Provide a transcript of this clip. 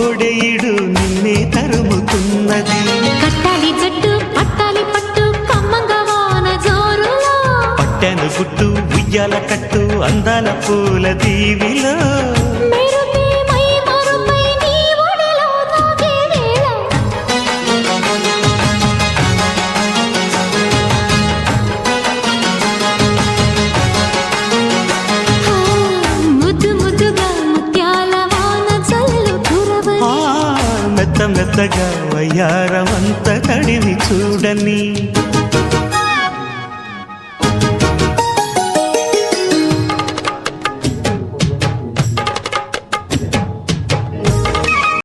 కోడెయిడు నిన్నే తరుముతున్నది. కట్టాలి జట్టు పట్టాలి పట్టు కమ్మంగా వాన జోరులో, పట్టెను గుట్టు ఉయ్యాల కట్టు అందాల పూల దీవిలో. మెరుపే మై మరుపై నీ ఒడిలో తాగే వేళ, ముద్దు ముద్దుగా ముత్యాల వాన చల్లు కురవని, మెత్త మెత్తగా వయ్యారమంత తడివి చూడని.